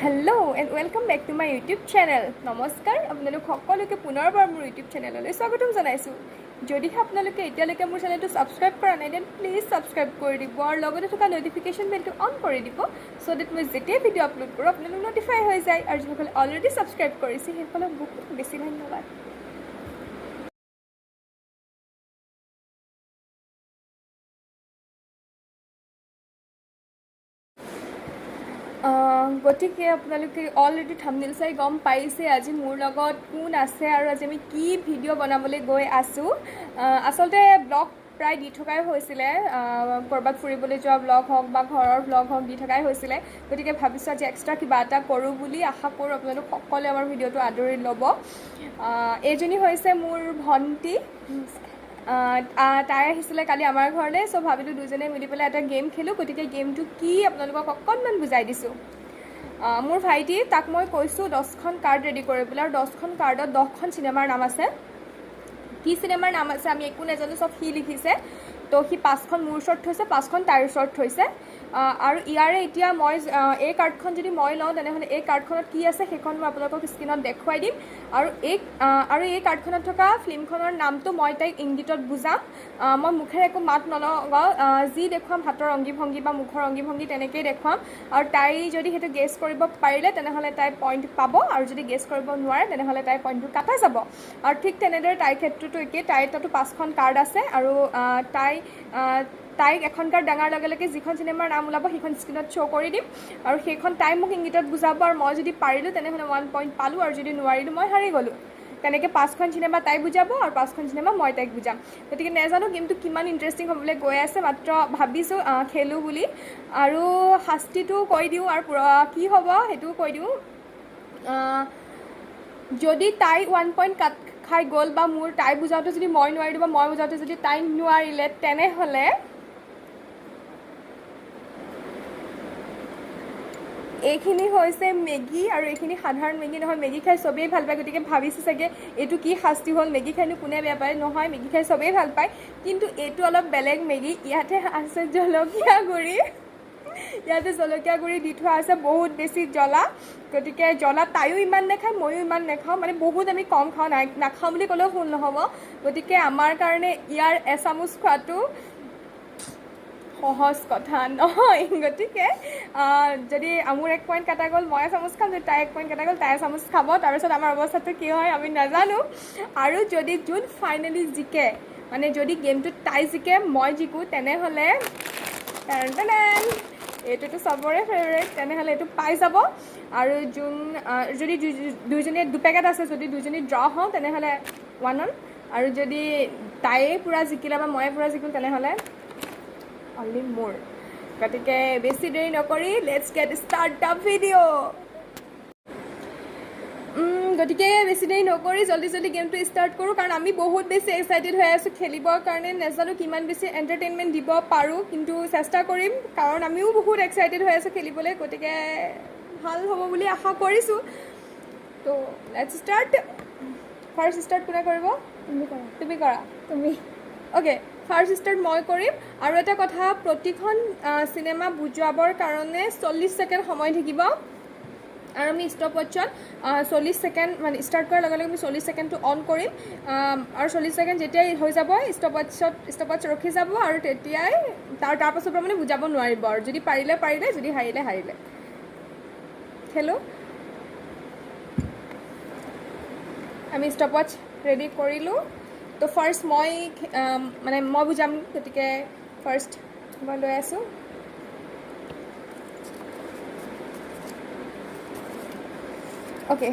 Hello' and welcome back to my YouTube channel. নমস্কাৰ, আপোনালোক সকলোকে পুনৰবাৰ মোৰ ইউটিউব চেনেললৈ স্বাগতম জনাইছোঁ। যদিহে আপোনালোকে এতিয়ালৈকে মোৰ চেনেলটো ছাবস্ক্ৰাইব কৰা নাই দেন প্লিজ ছাবস্ক্ৰাইব কৰি দিব আৰু লগতে থকা ন'টিফিকেশ্যন বেলটো অন কৰি দিব ছ' ডেট মই যেতিয়াই ভিডিঅ' আপলোড কৰোঁ আপোনালোক ন'টিফাই হৈ যায়। আৰু যিসকলে অলৰেডি ছাবস্ক্ৰাইব কৰিছে সেইসকলক বহুত বেছি ধন্যবাদ। গতিকে আপোনালোকে অলৰেডি থাম্বনেইল চাই গম পাইছে আজি মোৰ লগত কোন আছে আৰু আজি আমি কি ভিডিঅ' বনাবলৈ গৈ আছোঁ। আচলতে ব্লগ প্ৰায় দি থকাই হৈছিলে, ক'ৰবাত ফুৰিবলৈ যোৱা ব্লগ হওক বা ঘৰৰ ব্লগ হওক দি থকাই হৈছিলে। গতিকে ভাবিছোঁ আজি এক্সট্ৰা কিবা এটা কৰোঁ বুলি আশা কৰোঁ আপোনালোক সকলোৱে আমাৰ ভিডিঅ'টো আদৰি ল'ব। এইজনী হৈছে মোৰ ভণ্টি। তাই আহিছিলে কালি আমাৰ ঘৰলৈ, চ' ভাবিলোঁ দুজনে মিলি পেলাই এটা গেম খেলোঁ। গতিকে গেমটো কি আপোনালোকক অকণমান বুজাই দিছোঁ। মোৰ ভাইটি, তাক মই কৈছোঁ 10খন কাৰ্ড ৰেডি কৰিবলৈ, আৰু 10খন কাৰ্ডত 10খন চিনেমাৰ নাম আছে। কি চিনেমাৰ নাম আছে আমি একো নাজানো, চব সি লিখিছে। তো সি 5খন মোৰ ওচৰত থৈছে, 5খন তাইৰ ওচৰত থৈছে। আৰু ইয়াৰে এতিয়া মই এই কাৰ্ডখন যদি মই লওঁ তেনেহ'লে এই কাৰ্ডখনত কি আছে সেইখন মই আপোনালোকক স্ক্ৰীণত দেখুৱাই দিম। আৰু এই কাৰ্ডখনত থকা ফিল্মখনৰ নামটো মই তাইক ইংগিতত বুজাম। মই মুখেৰে একো মাত নলগাওঁ, যি দেখুৱাম হাতৰ অংগী ভংগী বা মুখৰ অংগী ভংগী তেনেকেই দেখুৱাম। আৰু তাই যদি সেইটো গেছ কৰিব পাৰিলে তেনেহ'লে তাই পইণ্ট পাব, আৰু যদি গেছ কৰিব নোৱাৰে তেনেহ'লে তাইৰ পইণ্টটো কাটা যাব। আৰু ঠিক তেনেদৰে তাইৰ ক্ষেত্ৰতো একেই। তাইৰ তাতো 5খন কাৰ্ড আছে, আৰু তাইক এখন কাৰ্ড দাঙাৰ লগে লগে যিখন চিনেমাৰ নাম ওলাব সেইখন স্ক্ৰীণত শ্ব' কৰি দিম, আৰু সেইখন তাই মোক ইংগিতত বুজাব। আৰু মই যদি পাৰিলোঁ তেনেহ'লে 1 পইণ্ট পালোঁ, আৰু যদি নোৱাৰিলোঁ মই হাৰি গ'লোঁ। তেনেকৈ 5খন চিনেমা তাই বুজাব আৰু 5খন চিনেমা মই তাইক বুজাম। গতিকে নাজানো গেমটো কিমান ইণ্টাৰেষ্টিং হ'বলৈ গৈ আছে, মাত্ৰ ভাবিছোঁ খেলোঁ বুলি। আৰু শাস্তিটো কৈ দিওঁ আৰু কি হ'ব সেইটোও কৈ দিওঁ। যদি তাই 1 পইণ্ট কাট খাই গ'ল বা তাই বুজাওঁতে যদি মই নোৱাৰিলোঁ বা মই বুজাওঁতে যদি তাই নোৱাৰিলে তেনেহ'লে এইখিনি হৈছে মেগী, আৰু এইখিনি সাধাৰণ মেগী নহয়। মেগী খাই চবেই ভাল পায়, গতিকে ভাবিছোঁ চাগে এইটো কি শাস্তি হ'ল, মেগী খাইনো কোনে বেয়া পায়। নহয়, মেগী খাই চবেই ভাল পায়, কিন্তু এইটো অলপ বেলেগ মেগী। ইয়াতে আছে জলকীয়া গুড়ি, ইয়াতে জলকীয়া গুড়ি দি থোৱা আছে, বহুত বেছি জ্বলা। গতিকে জ্বলা তাইও ইমান নাখায়, ময়ো ইমান নাখাওঁ, মানে বহুত আমি কম খাওঁ, নাখাওঁ বুলি ক'লেও ভুল নহ'ব। গতিকে আমাৰ কাৰণে ইয়াৰ এচামুচ খোৱাটো সহজ কথা নহয়। গতিকে যদি মোৰ 1 পইণ্ট কাটা গ'ল মই এচামুচ খাম, যদি তাই 1 পইণ্ট কাটা গ'ল তাই এচামুচ খাব। তাৰপিছত আমাৰ অৱস্থাটো কি হয় আমি নাজানো। আৰু যদি যোন ফাইনেলি জিকে, মানে যদি গেমটোত তাই জিকে মই জিকোঁ তেনেহ'লে এইটোতো চবৰে ফেভৰেট, তেনেহ'লে এইটো পাই যাব। আৰু যদি দুইজনীয়ে 2 পেকেট আছে, যদি দুইজনী ড্ৰ হওঁ তেনেহ'লে 1 অন। আৰু যদি তাইয়ে পূৰা জিকিলে বা ময়ে পূৰা জিকিলোঁ তেনেহ'লে অনলি মোৰ। গতিকে বেছি দেৰি নকৰি let's gate start the video'. গতিকে বেছি দেৰি নকৰি জল্দি গেমটো ষ্টাৰ্ট কৰোঁ, কাৰণ আমি বহুত বেছি এক্সাইটেড হৈ আছোঁ খেলিবৰ কাৰণে। নাজানো কিমান বেছি এণ্টাৰটেইনমেণ্ট দিব পাৰোঁ, কিন্তু চেষ্টা কৰিম, কাৰণ আমিও বহুত এক্সাইটেড হৈ আছোঁ খেলিবলৈ। গতিকে ভাল হ'ব বুলি আশা কৰিছোঁ। তো লেটছ ষ্টাৰ্ট। ফাৰ্ষ্ট ষ্টাৰ্ট কোনে কৰিব? তুমি কৰা। অ'কে, ফাৰ্ষ্ট ষ্টাৰ্ট মই কৰিম। আৰু এটা কথা, প্ৰতিখন চিনেমা বুজোৱাবৰ কাৰণে 40 ছেকেণ্ড সময় থাকিব, আৰু আমি ষ্টপৱাটছত 40 ছেকেণ্ড মানে ষ্টাৰ্ট কৰাৰ লগে লগে আমি 40 ছেকেণ্ডটো অন কৰিম। আৰু 40 ছেকেণ্ড যেতিয়াই হৈ যাব ষ্টপৱাটছ ৰখি যাব, আৰু তেতিয়াই তাৰপাছৰ পৰা মানে বুজাব নোৱাৰিব। আৰু যদি পাৰিলে, যদি হাৰিলে। খেলোঁ। আমি ষ্টপৱাটছ ৰেডি কৰিলোঁ। তো ফাৰ্ষ্ট মই বুজাম, গতিকে ফাৰ্ষ্ট মই লৈ আছোঁ। অ'কে,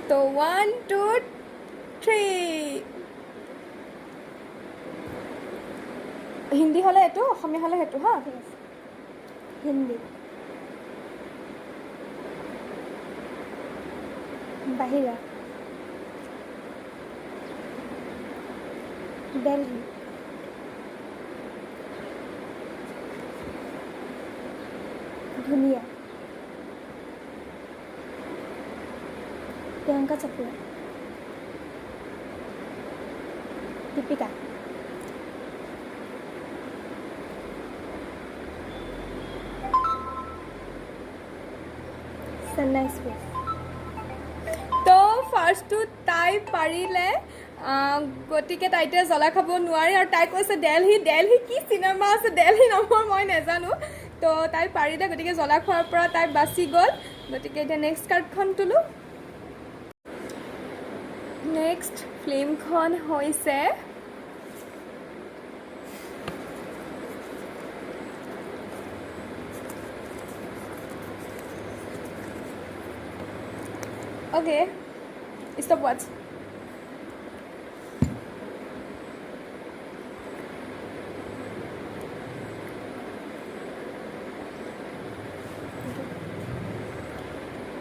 তো 1 2 3। হিন্দী হ'লে এইটো, অসমীয়া হ'লে সেইটো। হা, ঠিক আছে। হিন্দী। বাহিৰা। দিল্লী। ধুনীয়া। প্ৰিয়ংকা চোপ্ৰা। দীপিকা। চেন্নাই এক্সপ্ৰেছ তো ফাৰ্ষ্টটো তাই পাৰিলে গতিকে তাই এতিয়া জ্বলা খাব নোৱাৰে আৰু তাই কৈছে দেলহি কি চিনেমা আছে দেলহি নম্বৰ মই নাজানো তো তাই পাৰিলে গতিকে জ্বলা খোৱাৰ পৰা তাই বাচি গ'ল গতিকে এতিয়া নেক্সট কাৰ্ডখন তোলোঁ নেক্সট ফিল্মখন হৈছে Okay, stop watch.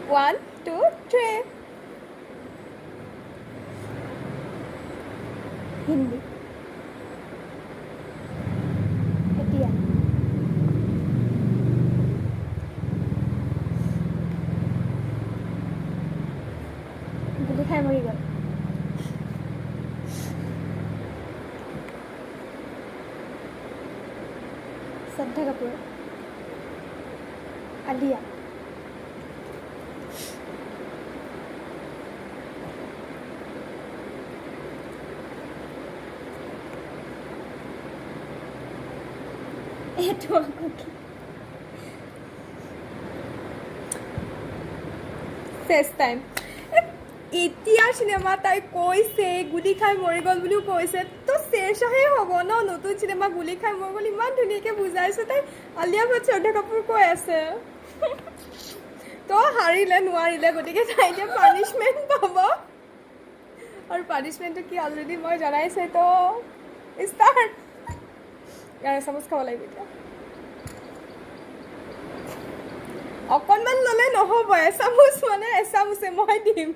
One, two, three. Hindi এতিয়া গুলি খাই মৰি গ'ল শ্ৰদ্ধা কাপুৰ আলিয়া এইটো আকৌ কি First time. এতিয়া চিনেমা তাই কৈছে গুলি খাই মৰি গ'ল বুলিও কৈছে তো শেষহে হ'ব ন নতুন চিনেমা গুলি খাই মৰি গ'ল ইমান ধুনীয়াকৈ বুজাইছে তাই আলিয়া ভট শ্ৰদ্ধা কাপুৰ কৈ আছে তো হাৰিলে নোৱাৰিলে গতিকে তাই এতিয়া পানিছমেণ্ট পাব আৰু পানিছমেণ্টটো কি অলৰেডি মই জনাইছে তো ষ্টাৰ্ট ইয়াৰ এচামুচ খাব লাগিব এতিয়া অকণমান ল'লে নহ'ব এচামুচ মানে এচামুচে মই দিম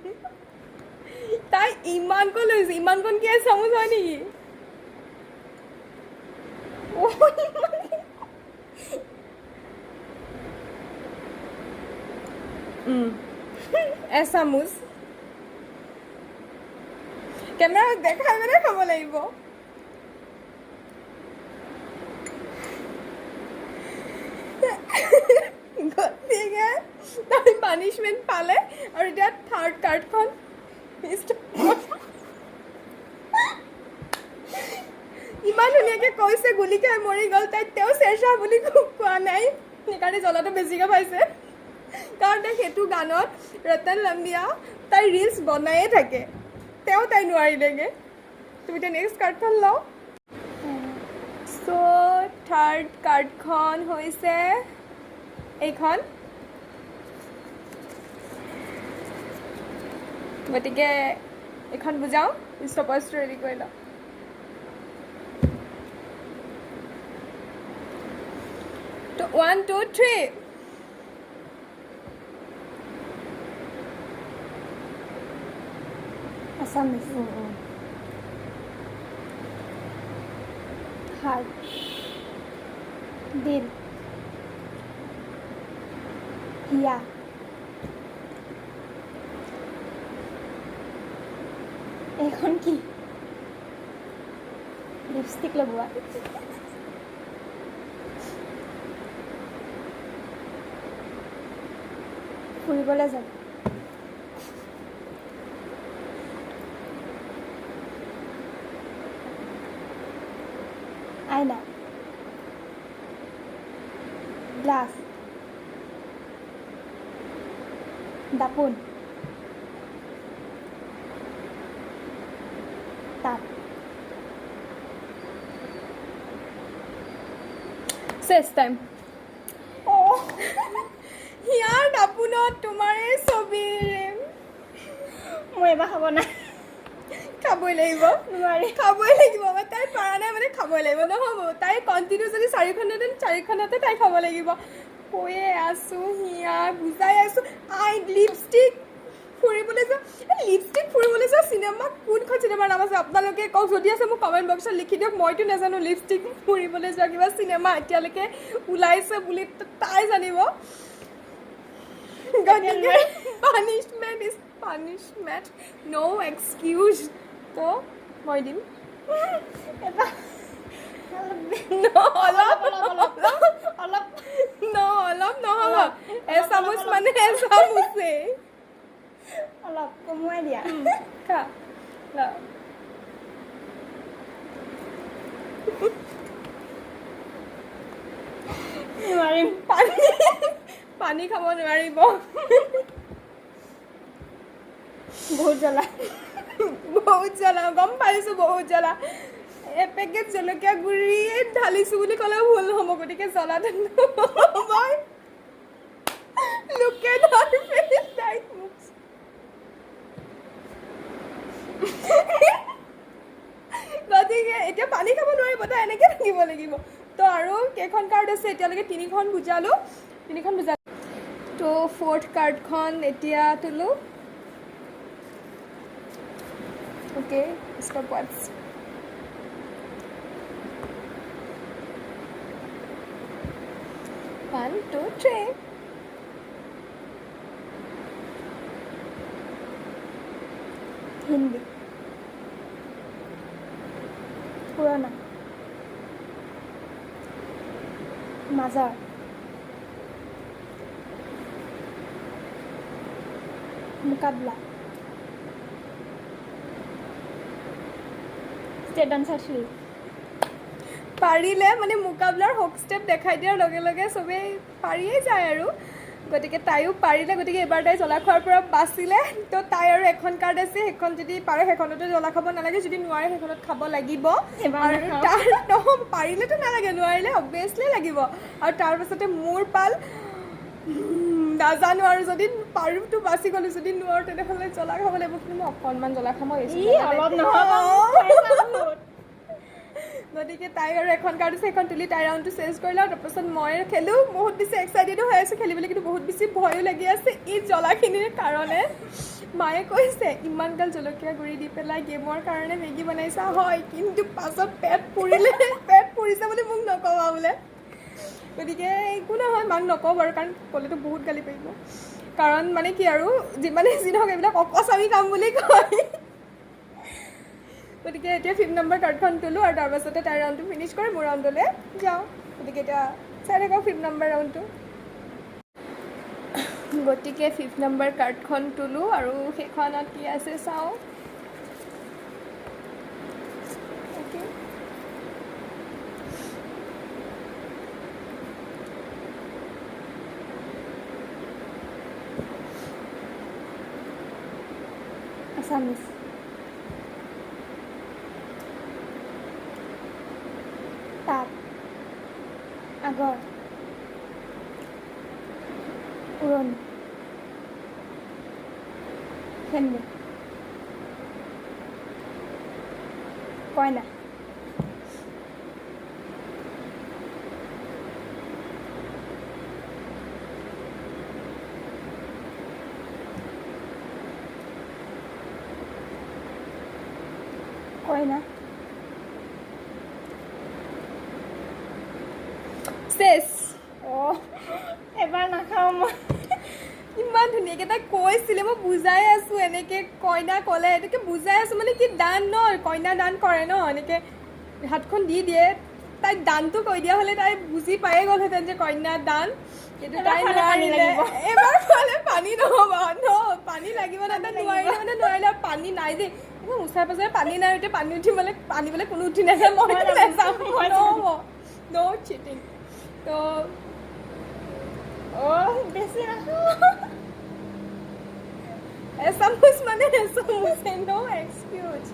তাই ইমানকৈ লৈছে ইমানকণ কি এচামুচ হয় নেকি এচামুচ কেমেৰা দেখাই মানে খাব লাগিব গতিকে তাই পানিছমেণ্ট পালে আৰু এতিয়া থাৰ্ড কাৰ্ডখন ইমান ধুনীয়াকৈ কৈছে গুলি খাই মৰি গ'ল তাই তেওঁ চেৰচা বুলি কোৱা নাই সেইকাৰণে জ্বলাটো বেছিকৈ পাইছে কাৰণ তাই সেইটো গানত ৰতন লাম্বিয়া তাই ৰিলছ বনায়ে থাকে তেওঁ তাই নোৱাৰিলেগৈ তুমি এতিয়া নেক্সট কাৰ্ডখন লওঁ চ' থাৰ্ড কাৰ্ডখন হৈছে এইখন গতিকে এইখন বুজাওঁ ষ্টপেজটো ৰেডি কৰি লওঁ তো 1 2 3 আছামিজ হাৰ্ট দিল হিয়া এইখন কি লিপষ্টিক লগোৱা ফুৰিবলৈ যাম আইনা গ্লাছ দাপোন তাপ শেষ টাইম ইয়াৰ দাপোনত তোমাৰ এই ছবিৰে মই এবাৰ খাব নাই খাবই লাগিব নোৱাৰি খাবই লাগিব তাই পৰা নাই মানে খাবই লাগিব নহ'ব তাই কণ্টিনিউ যদি চাৰিখনতে তাই খাব লাগিব কৈয়ে আছোঁ হিয়া বুজাই আছোঁ লিপষ্টিক ফুৰিবলৈ যোৱা লিপষ্টিক ফুৰিবলৈ যোৱা চিনেমা কোনখন চিনেমাৰ নাম আছে আপোনালোকে কওক যদি আছে মোক কমেণ্ট বক্সত লিখি দিয়ক মইতো নাজানো লিপষ্টিক ফুৰিবলৈ যোৱা কিবা চিনেমা এতিয়ালৈকে ওলাইছে বুলি তাই জানিব গতিকে punishment is punishment no' excuse তো মই দিম অলপ নহ'ব এচামুচ মানে এচামুচে ৱে অলপ কমুৱাই দিয়া খা লা নোৱাৰিম পানী খাব নোৱাৰিব বহুত জ্বলা বহুত জ্বলা গম পাইছোঁ বহুত জ্বলা এপেকেট জলকীয়া গুড়ি ঢালিছোঁ বুলি ক'লেও ভুল নহ'ব গতিকে জ্বলাটো নহ'বই লোকে গতিকে এতিয়া পানী খাব নোৱাৰিব তাই এনেকৈ থাকিব লাগিব তো আৰু কেইখন কাৰ্ড আছে এতিয়ালৈকে 3খন বুজালোঁ তো 4th কাৰ্ডখন এতিয়া তোলোঁ Okay, stop once. One, two, three. Hindi পুৰণা মাজাৰ মুকাবলা ষ্টেট ডান্সাৰ থ্ৰী পাৰিলে মানে মুকাবলাৰ হক ষ্টেপ দেখাই দিয়াৰ লগে লগে চবেই পাৰিয়েই যায় আৰু গতিকে তাইও পাৰিলে গতিকে এবাৰ তাই জ্বলা খোৱাৰ পৰা বাচিলে তো তাই আৰু এখন কাৰ্ড আছে সেইখন যদি পাৰে সেইখনতো জ্বলা খাব নালাগে যদি নোৱাৰে সেইখনত খাব লাগিব আৰু তাৰ পাৰিলেতো নালাগে নোৱাৰিলে অবভিয়াছলি লাগিব আৰু তাৰপাছতে মোৰ পাল নাজানো আৰু যদি পাৰোঁতো বাচি গ'লোঁ যদি নোৱাৰোঁ তেনেহ'লে জ্বলা খাব লাগিব কিন্তু মই অকণমান জ্বলা খাব অলপ নহয় গতিকে তাই আৰু এখন কাৰ্ড আছে সেইখন তুলি তাই ৰাউণ্ডটো চেঞ্জ কৰি লওঁ তাৰপাছত মই খেলোঁ বহুত বেছি এক্সাইটেডো হৈ আছোঁ খেলিবলৈ কিন্তু বহুত বেছি ভয়ো লাগি আছে এই জ্বলাখিনিৰ কাৰণে মায়ে কৈছে ইমানগাল জলকীয়া গুড়ি দি পেলাই গেমৰ কাৰণে মেগী বনাইছা হয় কিন্তু পাছত পেট পুৰিছে বুলি মোক নকবা বোলে গতিকে একো নহয় মাক নকওঁ বাৰু কাৰণ ক'লেতো বহুত গালি পাৰিব কাৰণ মানে কি আৰু যিমানেই যি নহওক এইবিলাক অকচামী কাম বুলি কয় গতিকে এতিয়া 5 নম্বৰ কাৰ্ডখন তোলোঁ আৰু তাৰপাছতে তাই ৰাউণ্ডটো ফিনিছ কৰি মোৰ ৰাউণ্ডলৈ যাওঁ গতিকে এতিয়া চাই থাকক 5 নম্বৰ ৰাউণ্ডটো গতিকে 5 নম্বৰ কাৰ্ডখন তোলোঁ আৰু সেইখনত কি আছে চাওঁ অ'কে আছামিজ তাপ আগৰ উৰণি খেলি কইনা কইনা চেছ অঁ এবাৰ নাখাওঁ মই ইমান ধুনীয়াকৈ তাই কৈছিলে মই বুজাই আছোঁ এনেকৈ কইনা ক'লে এনেকৈ বুজাই আছোঁ মানে কি দান ন কইনা দান কৰে ন এনেকৈ হাতখন দি দিয়ে তাইক দানটো কৈ দিয়া হ'লে তাই বুজি পায়ে গ'লহেঁতেন যে কইনা দান কিন্তু তাই নোৱাৰিলে এবাৰ খোৱালে পানী নহ'ব ন পানী লাগিব ন তাই নোৱাৰিলে মানে নোৱাৰিলে আৰু পানী নাই দেই মোৰ ওচৰে পাজৰে পানী নাই এতিয়া পানী উঠিবলৈ আনিবলৈ কোনো উঠি নাযায় মই নাযাওঁ নহ'ব ন' চিটিং তো অঁ বেছি নাখাওঁ এচামুচ মানে এচামুচ ন' এক্সকিউজ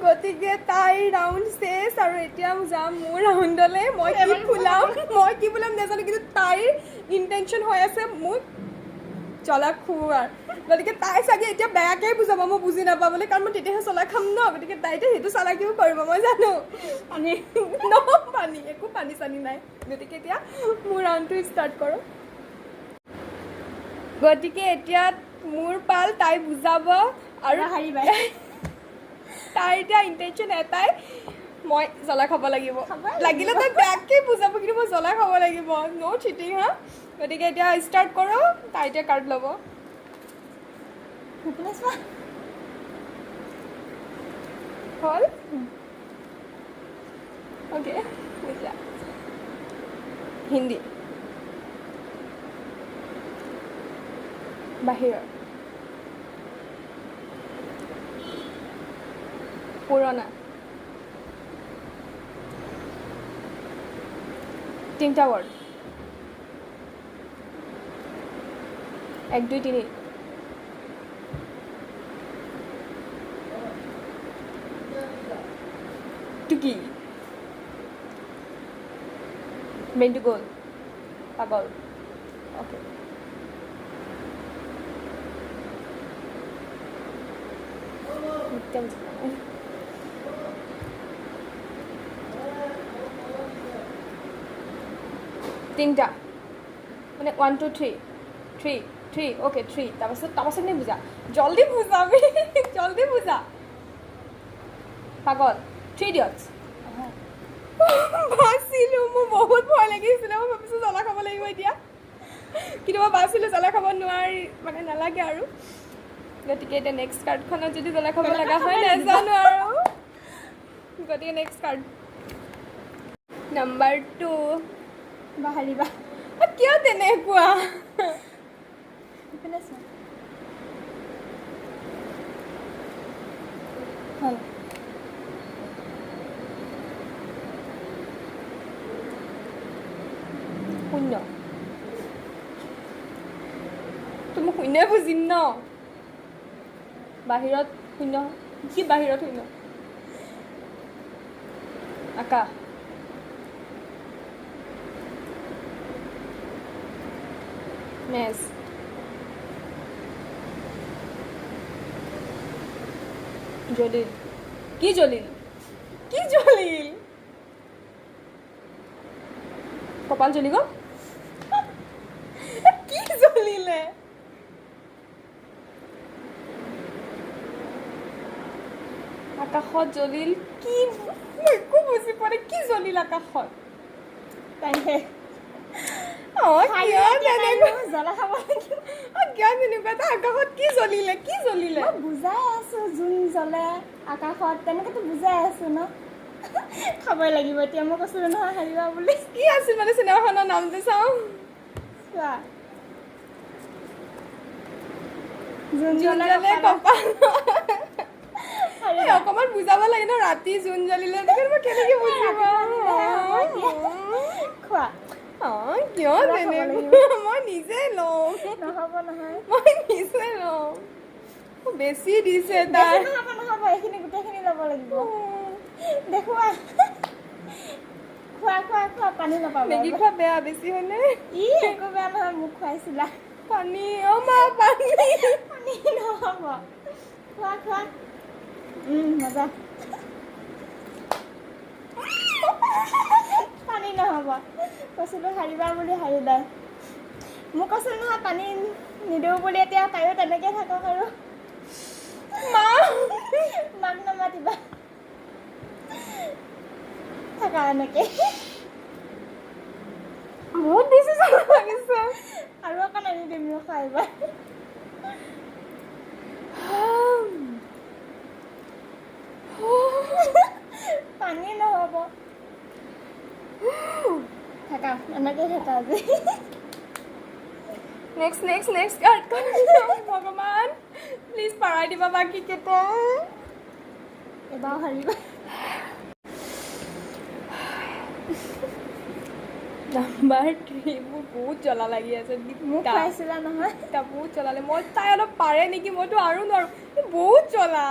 গতিকে তাইৰ ৰাউণ্ড চেছ আৰু এতিয়া যাম মোৰ ৰাউণ্ডলৈ মই কি বোলাম নাজানো কিন্তু তাইৰ ইণ্টেনশ্যন হৈ আছে মোক জ্বলা খুওৱাৰ গতিকে তাই চাগে এতিয়া বেয়াকৈ বুজাব মই বুজি নাপাবলৈ কাৰণ মই তেতিয়াহে জ্বলা খাম ন গতিকে তাই এতিয়া সেইটো চালাকিও কৰিব মই জানো পানী পানী একো পানী চানী নাই গতিকে এতিয়া মোৰ ৰাউণ্ডটো ষ্টাৰ্ট কৰোঁ গতিকে এতিয়া মোৰ পাল তাই বুজাব আৰু হাৰিবা তাইৰ এতিয়া ইণ্টেনশ্যন এটাই মই জ্বলা খাব লাগিব লাগিলে তাই বেয়াকৈ বুজাব কিন্তু মই জ্বলা খাব লাগিব ন' চিটিং হা গতিকে এতিয়া ষ্টাৰ্ট কৰোঁ তাই এতিয়া কাৰ্ড ল'ব হ'ল অ'কে বুজা হিন্দী বাহিৰৰ পুৰণা তিনিটা ৱৰ্ড 1 2 3 টুকি ব্ৰেইনটো গ'ল পাগল অ'কে তিনিটা মানে 1 2 3 3 3 অ'কে 3 তাৰপাছত নে বুজা জল্দি বুজাবি জল্দি বুজা পাগল 3 ইডিয়টছ বাচিলোঁ মোৰ বহুত ভয় লাগিছিলে মই ভাবিছোঁ জ্বলা খাব লাগিব এতিয়া কিন্তু মই বাচিলোঁ জ্বলা খাব নোৱাৰি মানে নালাগে আৰু গতিকে এতিয়া নেক্সট কাৰ্ডখনত যদি জ্বলা খাব লগা হয় নাজানো আৰু গতিকে নেক্সট কাৰ্ড নাম্বাৰ 2 বাহাৰিবা কিয় তেনেকুৱা ইপিনে চোৱা হ'ল শূন্য তো মই শূন্যই বুজিম ন বাহিৰত শূন্য কি বাহিৰত শূন্য আকাশ মেজ জলিল কি জলিল কি জলিল কপাল জ্বলি গ'ল কি জ্বলিলে আকাশত জ্বলিল কি মই একো বুজি পোৱা নাই কি জ্বলিল আকাশত তাইহে কিয় তেনেকুৱা জ্বলা খাব লাগিব কিয় তেনেকুৱা এটা আকাশত কি জ্বলিলে কি জ্বলিলে মই বুজাই আছোঁ জোন জ্বলে আকাশত তেনেকৈতো বুজাই আছোঁ ন খাবই লাগিব এতিয়া মই কৈছিলোঁ নহয় হাৰিবা বুলি কি আছিল মানে চিনেমাখনৰ নামটো চাওঁ চোৱা জোন জোন জ্বলে জ্বলে কপাল হাৰিবা অকণমান বুজাব লাগে ন ৰাতি জোন জ্বলিলে মই কেনেকৈ বুজিম খোৱা কিয় তেনেকুৱা মই নিজে ল'ম নহ'ব নহয় মই নিজে ল'ম বেছি দিছে তাই নহ'ব নহ'ব এইখিনি গোটেইখিনি ল'ব লাগিব দেখুৱা খোৱা খোৱা খোৱা পানী নাপাব মেগী খোৱা বেয়া বেছি হয়নে ই একো বেয়া নহয় মোক খুৱাইছিলা পানী মা পানী পানী নহ'ব খোৱা খোৱা মজা পানী নহ'ব কৈছিলোঁ হাৰিবা বুলি হাৰিলে মোক কৈছিলোঁ নহয় পানী নিদিওঁ বুলি এতিয়া তাইও তেনেকৈ থাকক আৰু মা মাক নামাতিবা থাকা এনেকৈ বহুত বেছি জ্বলা লাগিছে আৰু অকণ আনি দিম ৰখা এইবাৰ পানী নহ'ব থাকা এনেকৈ থাকা আজি নেক্সট কাৰ্ডখন ভগৱান প্লিজ পাৰাই দিবা বাকী কেইটা এবাৰ হাৰিবা নাম্বাৰ 3 মোৰ বহুত জ্বলা লাগি আছে মোক খুৱাইছিলা নহয় এতিয়া বহুত জ্বলালে মই তাই অলপ পাৰে নেকি মইতো আৰু নোৱাৰোঁ বহুত জ্বলা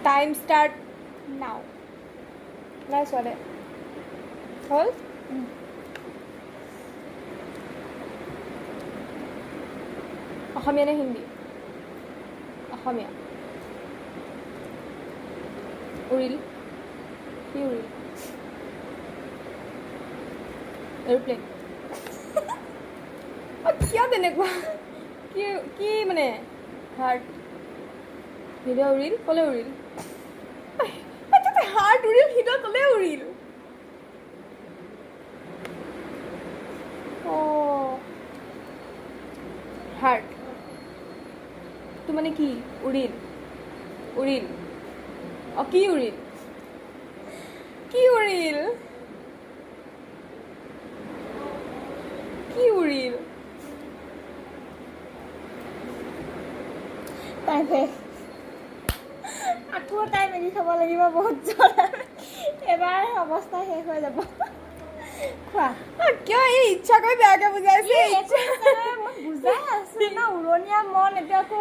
টাইম ষ্টাৰ্ট নাও নাই চোৱা দে হ'ল অসমীয়া নে হিন্দী অসমীয়া উৰিল কি উৰিল এৰোপ্লেন কিয় তেনেকুৱা কি মানে হাৰ্ট হৃদয় উৰিল ক'লে উৰিল হাৰ্ট উৰিল হৃদয় ক'লে উৰিল হাৰ্ট তো মানে কি উৰিল কি উৰিল কি উৰিল কি উৰিল তাই আকৌ তাই মেগি খাব লাগিব বহুত জ্বলা এবাৰ অৱস্থা শেষ হৈ যাব খোৱা কিয় এই ইচ্ছা কৰি বেয়াকে বুজাইছে মই বুজাই আছো ন উৰণীয়া মন এতিয়া আকৌ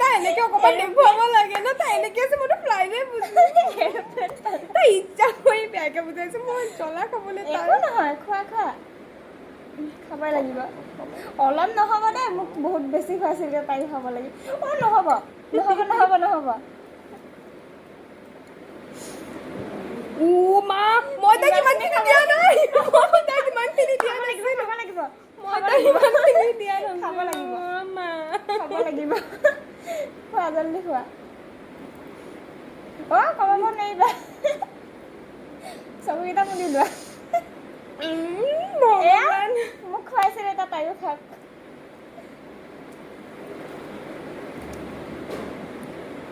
তাই এনেকে অকণমান দেখুৱাব লাগে ন তাই এনেকে আছে মইতো ফ্লাইৰে বুজিছো তাই ইচ্ছা কৰি বেয়াকে বুজাইছে মই জ্বলা খাবলৈ একো নহয় খোৱা খোৱা খাবই লাগিব অলপ নহ'ব দেই মোক বহুত বেছি খুৱাইছিলে তাই খাব লাগে নহ'ব নহ'ব নহ'ব নহ'ব মা মই তাইক ইমানখিনি দিয়া নাই মই তাইক ইমানখিনি দিয়া নাই খাব লাগিব মই তাইক ইমানখিনি দিয়া নাই খাব লাগিব মা খাব লাগিব খোৱা জলদি খোৱা কমাব নোৱাৰিবা চকুকেইটা মুদি লোৱা মোক খুৱাইছিলে এটা তাইও খাওক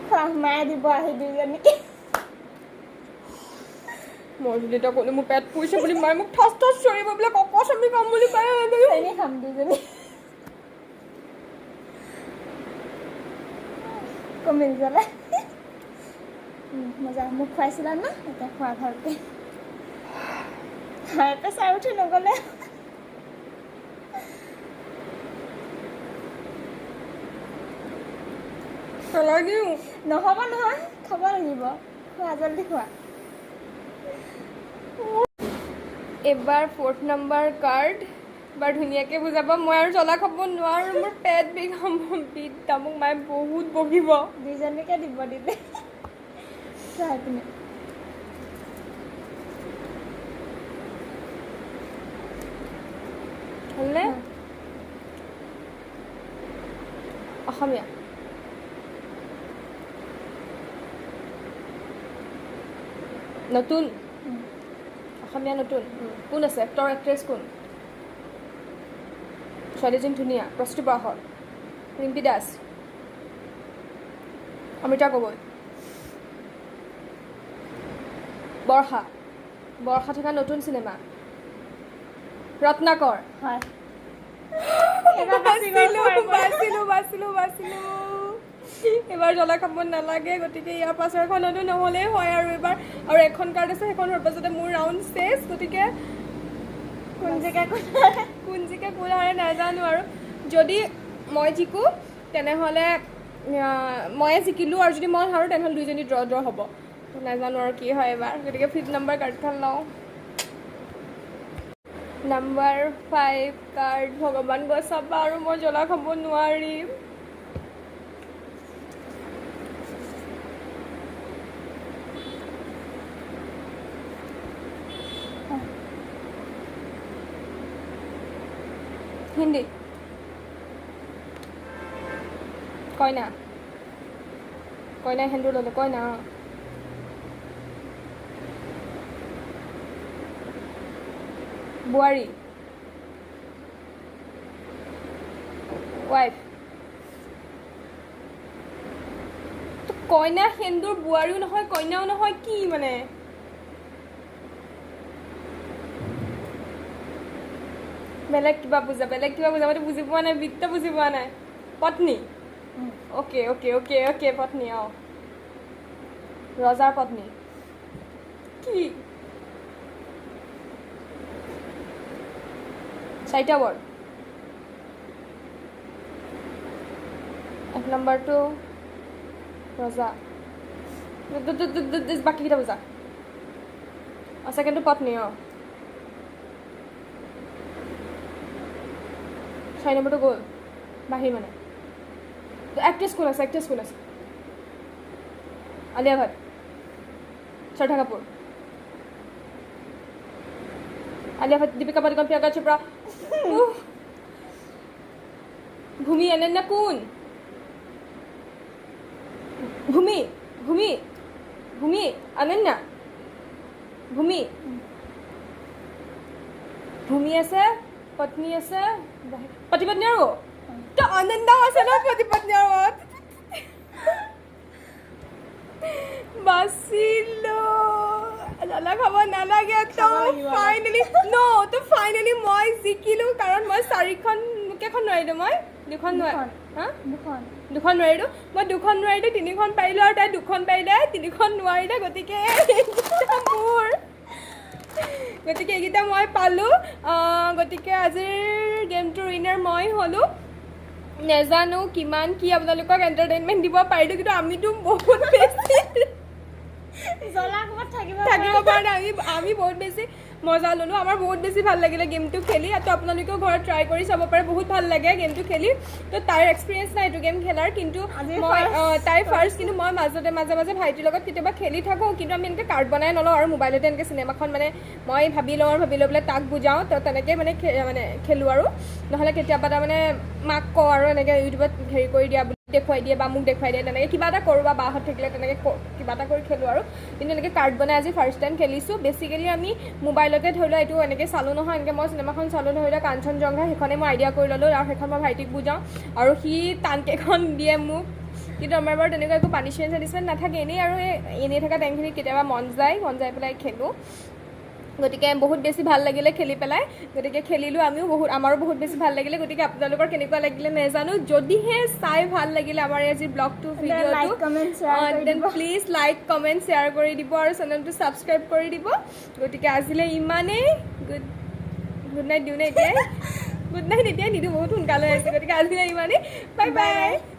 খোৱা মায়ে দিব আহি দুইজনী মই যদি এতিয়া ক'লো মোৰ পেট পুৰিছে বুলি মায়ে মোক ঠাচ ঠাচ চৰিব বোলে ককচ আমি খাম বুলি পাই চেনি খাম দুইজনী কমিল জ্বলা মজা মোক খুৱাইছিলা ন এতিয়া খোৱা ভালকে খাই পেচাৰ উঠি নগ'লে নহ'ব নহয় খাব লাগিব খোৱা জলদি খোৱা এবাৰ 4th নম্বৰ কাৰ্ড এবাৰ ধুনীয়াকৈ বুজাব মই আৰু জ্বলা খাব নোৱাৰোঁ মোৰ পেট বিষাম বিদ্যা মোক মায়ে বহুত বকিব দুইজনীকে দিব দিলে চাই পিনে হ'লনে অসমীয়া নতুন অসমীয়া নতুন কোন আছে এক্টৰ এক্ট্ৰেছ কোন ছোৱালীজনী ধুনীয়া প্ৰস্তুতি বৰাহৰ ৰিম্পী দাস অমৃতা গগৈ বৰ্ষা বৰ্ষা থকা নতুন চিনেমা ৰত্নাকৰ হয় বাচিলো এবাৰ জ্বলা খাব নালাগে গতিকে ইয়াৰ পাছৰ এখনতো নহ'লেই হয় আৰু এবাৰ আৰু এখন কাৰ্ড আছে সেইখন হোৱাৰ পাছতে মোৰ ৰাউণ্ড চেছ গতিকে কোন জিকে কোন হাৰে নাজানো আৰু যদি মই জিকোঁ তেনেহ'লে ময়ে জিকিলোঁ আৰু যদি মই হাৰোঁ তেনেহ'লে দুইজনী ড্ৰ হ'ব নাজানো আৰু কি হয় এবাৰ গতিকে 5th নম্বৰ কাৰ্ডখন লওঁ নম্বৰ 5 কাৰ্ড ভগৱান বচাবা আৰু মই জ্বলা খাব নোৱাৰিম হিন্দী কইনা কইনা সেন্দুৰ ল'লে কইনা বোৱাৰী ৱাইফ কইনা সেন্দুৰ বোৱাৰীও নহয় কইনাও নহয় কি মানে বেলেগ কিবা বুজা মইতো বুজি পোৱা নাই বিত্ত বুজি পোৱা নাই পত্নী অ'কে পত্নী ৰজাৰ পত্নী কি 4টা ৱৰ্ড 1 নম্বৰটো ৰজা বাকীকেইটা বুজা ছেকেণ্ডটো পত্নী 6 নম্বৰটো গ'ল বাহিৰ মানে এক্ট্ৰেছ কোন আছে আলিয়া ভাট শ্ৰদ্ধা কাপুৰ আলিয়া ভাট দীপিকা পাডুকন প্ৰিয়ংকা চোপ্ৰা ভূমি অনন্যা কোন ভূমি অনন্যা ভূমি আছে পত্নী আছে পতি পত্নী আৰু তো অনন্যাও আছে ন পতি পত্নী আৰু বাচিলো জ্বলা খাব নালাগে তো ফাইনেলি তো ফাইনেলি মই জিকিলোঁ কাৰণ মই 4খন কেইখন নোৱাৰিলোঁ মই 2খন হা 2খন নোৱাৰিলোঁ মই 2খন নোৱাৰিলোঁ 3খন পাৰিলোঁ আৰু তাই 2খন পাৰিলে 3খন নোৱাৰিলে গতিকে মোৰ গতিকে এইকেইটা মই পালোঁ গতিকে আজিৰ গেমটোৰ উইনাৰ মই হ'লোঁ নেজানো কিমান কি আপোনালোকক এণ্টাৰটেইনমেণ্ট দিব পাৰিলোঁ কিন্তু আমিতো বহুত বেছি জ্বলা ক'ৰবাত থাকিব পৰা নাই আমি বহুত বেছি মজা ল'লোঁ আমাৰ বহুত বেছি ভাল লাগিলে গেমটো খেলি তো আপোনালোকেও ঘৰত ট্ৰাই কৰি চাব পাৰে বহুত ভাল লাগে গেমটো খেলি তো তাইৰ এক্সপিৰিয়েঞ্চ নাই এইটো গেম খেলাৰ কিন্তু মই তাই ফাৰ্ষ্ট কিন্তু মই মাজে মাজে ভাইটিৰ লগত কেতিয়াবা খেলি থাকোঁ কিন্তু আমি এনেকৈ কাৰ্ড বনাই নলওঁ আৰু মোবাইলতে এনেকৈ চিনেমাখন মানে মই ভাবি লওঁ পেলাই তাক বুজাওঁ তো তেনেকৈ মানে খেলোঁ আৰু নহ'লে কেতিয়াবা তাৰমানে মাক কওঁ আৰু এনেকৈ ইউটিউবত হেৰি কৰি দিয়া দেখুৱাই দিয়ে বা মোক দেখুৱাই দিয়ে তেনেকৈ কিবা এটা কৰোঁ বা বাহঁত থাকিলে তেনেকৈ কিবা এটা কৰি খেলোঁ আৰু কিন্তু এনেকৈ কাৰ্ড বনাই আজি ফাৰ্ষ্ট টাইম খেলিছোঁ বেছিকেলি আমি মোবাইলতে ধৰি লোৱা এইটো এনেকৈ চালোঁ নহয় এনেকৈ মই চিনেমাখন চালোঁ ধৰি লোৱা কাঞ্চনজংঘা সেইখনে মই আইডিয়া কৰি ল'লোঁ আৰু সেইখন মই ভাইটিক বুজাওঁ আৰু সি টানকেইখন দিয়ে মোক কিন্তু আমাৰ বাৰু তেনেকুৱা একো পানিছমেণ্ট নাথাকে এনেই আৰু এনেই থকা টাইমখিনিত কেতিয়াবা মন যায় পেলাই খেলোঁ গতিকে বহুত বেছি ভাল লাগিলে খেলি পেলাই গতিকে খেলিলোঁ আমাৰো বহুত বেছি ভাল লাগিলে গতিকে আপোনালোকৰ কেনেকুৱা লাগিলে নাজানো যদিহে চাই ভাল লাগিলে আমাৰ আজিৰ ব্লগটো ভিডিঅ'টো then please like comment share কৰি দিব আৰু চেনেলটো ছাবস্ক্ৰাইব কৰি দিব গতিকে আজিলৈ ইমানেই গুড নাইট দিওঁ নে এতিয়াই গুড নাইট এতিয়াই নিদিওঁ বহুত সোনকালে আছে গতিকে আজিলৈ ইমানেই বাই বাই